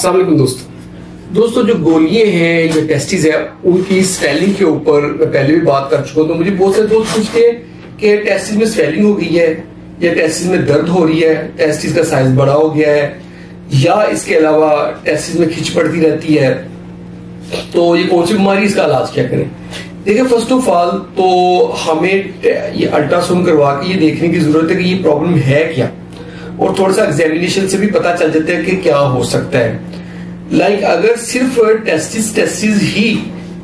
अस्सलाम वालेकुम दोस्तों जो गोलियां हैं या टेस्टिस है उनकी स्वेलिंग के ऊपर मैं पहले भी बात कर चुका हूं। तो मुझे बहुत सारे दोस्त पूछते हैं कि टेस्टिस में स्वेलिंग हो गई है या टेस्टिस में दर्द हो रही है, टेस्टिस का साइज बड़ा हो गया है या इसके अलावा टेस्टिस में खिंच पड़ती रहती है, तो ये कौन सी बीमारी, इसका इलाज क्या करें। देखिए फर्स्ट ऑफ ऑल तो हमें ये अल्ट्रासाउंड करवा के ये देखने की जरूरत है कि ये प्रॉब्लम है क्या, और थोड़ा सा एग्जामिनेशन से भी पता चल जाता है कि क्या हो सकता है। अगर सिर्फ टेस्टिस ही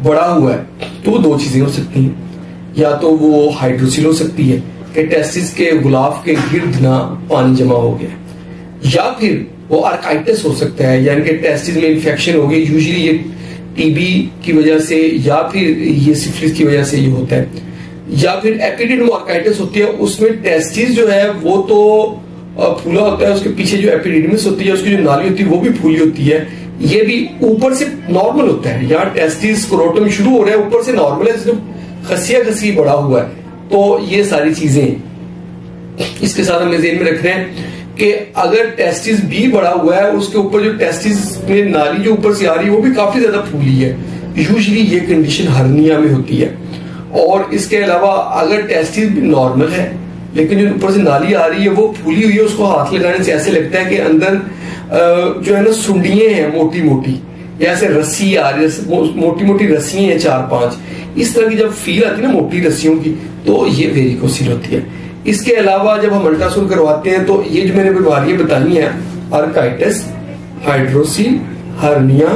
बड़ा हुआ है तो वो दो चीजें हो सकती हैं, या तो वो हाइड्रोसिल हो सकती है कि टेस्टिस के गुलाफ के गिर्द ना पानी जमा हो गया, या फिर वो आर्काइटिस हो सकता है, यानी कि टेस्टिस में इन्फेक्शन हो गई। यूजुअली ये टीबी की वजह से या फिर ये सिफिलिस की वजह से ये होता है, या फिर एपिडिडमोआर्काइटिस होती है। उसमें टेस्टिस जो है वो तो फूला होता है, उसके पीछे जो एपिडिडमिस होती है, उसकी जो नाली होती है वो भी फूली होती है। ये भी ऊपर से नॉर्मल होता है, यहाँ टेस्टिस स्क्रोटम शुरू हो रहा है, ऊपर से नॉर्मल है, सिर्फ खसिया बड़ा हुआ है। तो ये सारी चीजें इसके साथ हमें ज़हन में रख रहे हैं कि अगर टेस्टिस भी बड़ा हुआ है, उसके ऊपर जो टेस्टिस में नाली जो ऊपर से आ रही है वो भी काफी ज्यादा फूली है, यूजुअली ये कंडीशन हर्निया में होती है। और इसके अलावा अगर टेस्टिस नॉर्मल है लेकिन जो ऊपर से नाली आ रही है वो फूली हुई है, उसको हाथ लगाने से ऐसे लगता है कि अंदर जो है ना सुंडिये हैं मोटी मोटी, या ऐसे रस्सी आ रही है, मोटी मोटी रस्सियां हैं 4-5, इस तरह की जब फील आती है ना मोटी रस्सियों की, तो ये वेरिकोसिल होती है। इसके अलावा जब हम अल्ट्रासाउंड करवाते हैं तो ये जो मैंने बीमारियां बताई हैं, आर्काइटिस, हाइड्रोसिल, हर्निया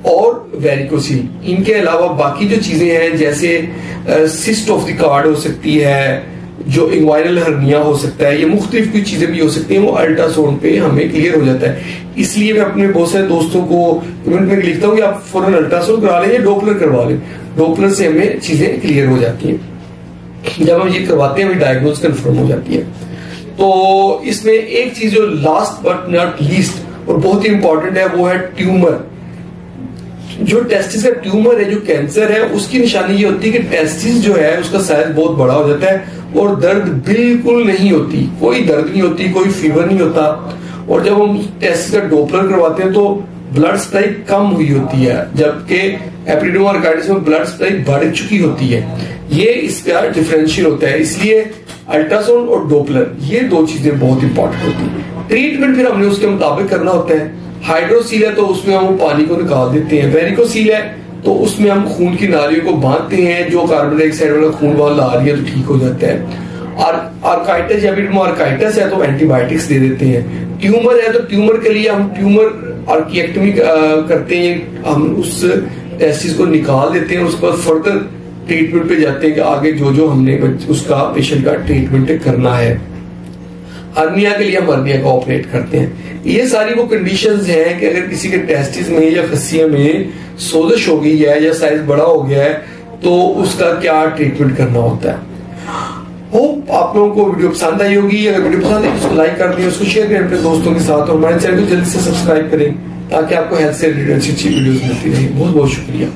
और वेरिकोसिल, इनके अलावा बाकी जो चीजें हैं जैसे सिस्ट ऑफ द कार्ड हो सकती है, जो इंग्वाइनल हर्निया हो सकता है, ये मुख्तलिफ कुछ चीजें भी हो सकती हैं, वो अल्ट्रासाउंड पे हमें क्लियर हो जाता है। इसलिए मैं अपने बहुत सारे दोस्तों को कमेंट में लिखता हूँ कि आप फौरन अल्ट्रासाउंड करा लें या डॉपलर करवा लें, डॉपलर से हमें चीजें क्लियर हो जाती हैं। जब हम ये करवाते हैं हमें डायग्नोज कंफर्म हो जाती है। तो इसमें एक चीज जो लास्ट बट नॉट लीस्ट और बहुत ही इंपॉर्टेंट है वो है ट्यूमर। जो टेस्टिस का ट्यूमर है, जो कैंसर है, उसकी निशानी ये होती है कि टेस्टिस जो है उसका साइज बहुत बड़ा हो जाता है और दर्द बिल्कुल नहीं होती, कोई दर्द नहीं होती, कोई फीवर नहीं होता। और जब हम टेस्टिस का डॉपलर करवाते हैं तो ब्लड सप्लाई कम हुई होती है, जबकि एपिडिडमोआर्काइटिस में ब्लड सप्लाई बढ़ चुकी होती है। ये इसका डिफरेंशियल होता है, इसलिए अल्ट्रासाउंड और डॉपलर ये दो चीजें बहुत इंपॉर्टेंट होती है। ट्रीटमेंट फिर हमने उसके मुताबिक करना होता है। हाइड्रोसील है तो उसमें हम पानी को निकाल देते हैं, वेरिकोसील है तो उसमें हम खून की नालियों को बांधते हैं, जो कार्बन डाइऑक्साइड वाला खून वहां ला रही है तो ठीक हो जाता है। आर्काइटिस या एपिडिडमोआर्काइटिस है तो एंटीबायोटिक्स दे देते हैं। ट्यूमर है तो ट्यूमर के लिए हम ट्यूमर आर्किएक्टमी करते हैं, हम उस टेस्टिस को निकाल देते हैं, उसके बाद फर्दर ट्रीटमेंट पे जाते हैं कि आगे जो जो हमने उसका पेशेंट का ट्रीटमेंट करना है। हर्निया के लिए हम हर्निया का ऑपरेट करते हैं। ये सारी वो कंडीशंस हैं कि अगर किसी के टेस्टिस में या खसिया में सोजिश हो गई है या साइज बड़ा हो गया है तो उसका क्या ट्रीटमेंट करना होता है। होप आप लोगों को वीडियो पसंद आई होगी। अगर वीडियो पसंद है तो उसको लाइक कर दें, उसको शेयर करें अपने दोस्तों के साथ, और हमारे चैनल को जल्दी से सब्सक्राइब करें ताकि आपको हेल्थ से रिलेटेड अच्छी वीडियोस मिलती रहे। बहुत बहुत शुक्रिया।